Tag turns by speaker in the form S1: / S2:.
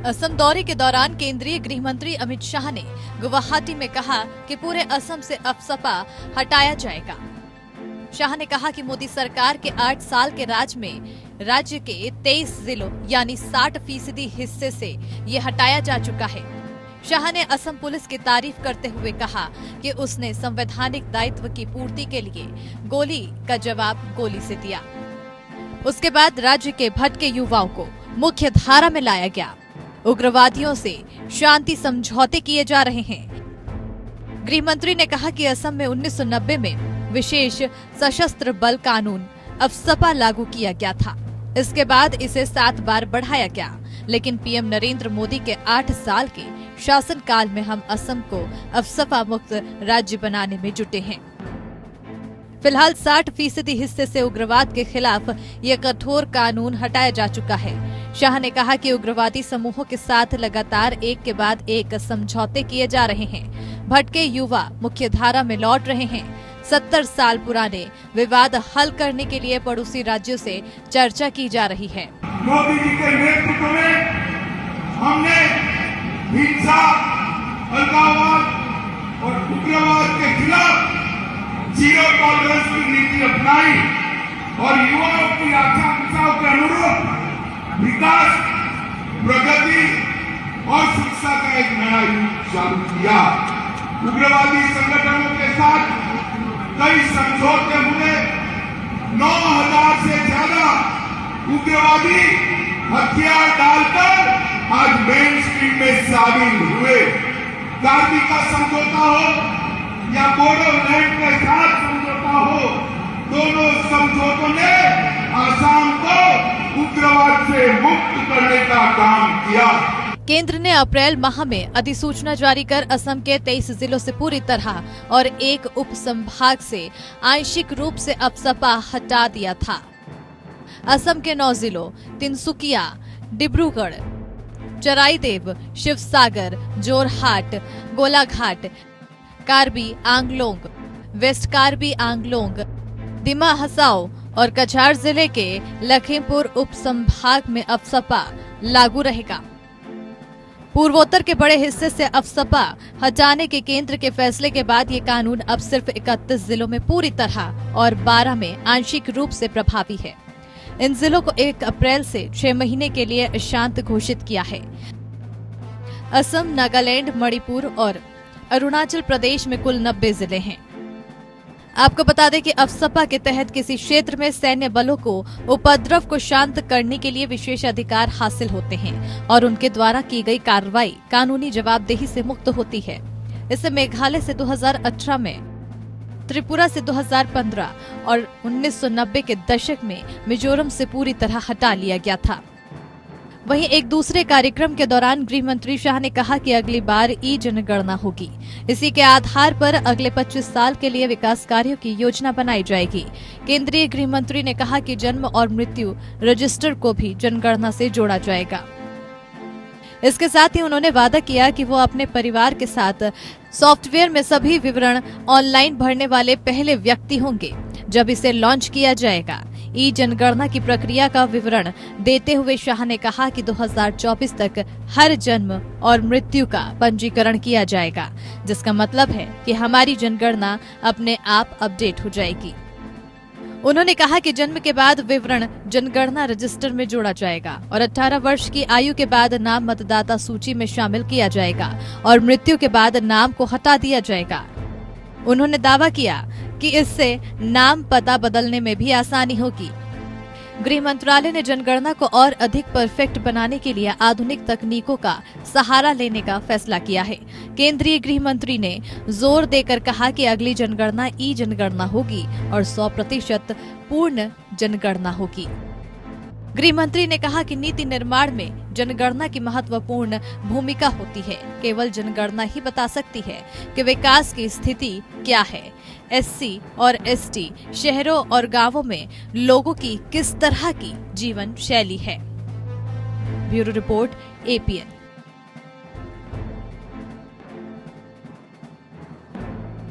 S1: असम दौरे के दौरान केंद्रीय गृह मंत्री अमित शाह ने गुवाहाटी में कहा कि पूरे असम से अफसपा हटाया जाएगा। शाह ने कहा कि मोदी सरकार के 8 साल के राज में राज्य के 23 जिलों यानी 60% हिस्से से ये हटाया जा चुका है। शाह ने असम पुलिस की तारीफ करते हुए कहा कि उसने संवैधानिक दायित्व की पूर्ति के लिए गोली का जवाब गोली से दिया। उसके बाद राज्य के भटके युवाओं को मुख्य धारा में लाया गया। उग्रवादियों से शांति समझौते किए जा रहे हैं। गृह मंत्री ने कहा कि असम में 1990 में विशेष सशस्त्र बल कानून अफसपा लागू किया गया था। इसके बाद इसे 7 बार बढ़ाया गया, लेकिन पीएम नरेंद्र मोदी के 8 साल के शासनकाल में हम असम को अफसपा मुक्त राज्य बनाने में जुटे हैं। फिलहाल 60% हिस्से से उग्रवाद के खिलाफ ये कठोर कानून हटाया जा चुका है। शाह ने कहा कि उग्रवादी समूहों के साथ लगातार एक के बाद एक समझौते किए जा रहे हैं। भटके युवा मुख्य धारा में लौट रहे हैं। 70 साल पुराने विवाद हल करने के लिए पड़ोसी राज्यों से चर्चा की जा रही है।
S2: मोदी जी के नेतृत्व में हमने हिंसा, अलगाववाद और उग्रवाद के खिलाफ जीरो टॉलरेंस की नीति अपनाई और युवाओं की आकांक्षाओं के अनुरूप विकास, प्रगति और शिक्षा का एक नया युग चालू किया। उग्रवादी संगठनों के साथ कई समझौते हुए 9,000 से ज्यादा उग्रवादी हथियार डालकर आज मेन स्ट्रीम में शामिल हुए। कार्बी का समझौता हो या बोडोलैंड के साथ समझौता हो, दोनों समझौतों ने आसाम को उग्रवाद से मुक्त करने का काम किया।
S1: केंद्र ने अप्रैल माह में अधिसूचना जारी कर असम के 23 जिलों से पूरी तरह और एक उप संभाग से आंशिक रूप से अफसपा हटा दिया था। असम के 9 जिलों तिनसुकिया, डिब्रूगढ़, चराईदेव, शिवसागर, जोरहाट, गोलाघाट, कार्बी आंगलोंग, वेस्ट कार्बी आंगलोंग, दिमा हसाओ और कछार जिले के लखीमपुर उप संभाग में अफसपा लागू रहेगा। पूर्वोत्तर के बड़े हिस्से से अफसपा हटाने के केंद्र के फैसले के बाद ये कानून अब सिर्फ 31 जिलों में पूरी तरह और 12 में आंशिक रूप से प्रभावी है। इन जिलों को 1 अप्रैल से 6 महीने के लिए अशांत घोषित किया है। असम, नागालैंड, मणिपुर और अरुणाचल प्रदेश में कुल 90 जिले हैं। आपको बता दें कि अफसपा के तहत किसी क्षेत्र में सैन्य बलों को उपद्रव को शांत करने के लिए विशेष अधिकार हासिल होते हैं और उनके द्वारा की गई कार्रवाई कानूनी जवाबदेही से मुक्त होती है। इसे मेघालय से 2018 में, त्रिपुरा से 2015 और 1990 के दशक में मिजोरम से पूरी तरह हटा लिया गया था। वहीं एक दूसरे कार्यक्रम के दौरान गृह मंत्री शाह ने कहा कि अगली बार ई जनगणना होगी। इसी के आधार पर अगले 25 साल के लिए विकास कार्यों की योजना बनाई जाएगी। केंद्रीय गृह मंत्री ने कहा कि जन्म और मृत्यु रजिस्टर को भी जनगणना से जोड़ा जाएगा। इसके साथ ही उन्होंने वादा किया कि वो अपने परिवार के साथ सॉफ्टवेयर में सभी विवरण ऑनलाइन भरने वाले पहले व्यक्ति होंगे जब इसे लॉन्च किया जाएगा। ई जनगणना की प्रक्रिया का विवरण देते हुए शाह ने कहा कि 2024 तक हर जन्म और मृत्यु का पंजीकरण किया जाएगा, जिसका मतलब है कि हमारी जनगणना अपने आप अपडेट हो जाएगी। उन्होंने कहा कि जन्म के बाद विवरण जनगणना रजिस्टर में जोड़ा जाएगा और 18 वर्ष की आयु के बाद नाम मतदाता सूची में शामिल किया जाएगा और मृत्यु के बाद नाम को हटा दिया जाएगा। उन्होंने दावा किया कि इससे नाम पता बदलने में भी आसानी होगी। गृह मंत्रालय ने जनगणना को और अधिक परफेक्ट बनाने के लिए आधुनिक तकनीकों का सहारा लेने का फैसला किया है। केंद्रीय गृह मंत्री ने जोर देकर कहा कि अगली जनगणना ई जनगणना होगी और 100% पूर्ण जनगणना होगी। गृह मंत्री ने कहा कि नीति निर्माण में जनगणना की महत्वपूर्ण भूमिका होती है। केवल जनगणना ही बता सकती है कि विकास की स्थिति क्या है। एससी और एसटी शहरों और गांवों में लोगों की किस तरह की जीवन शैली है। Bureau report, APN।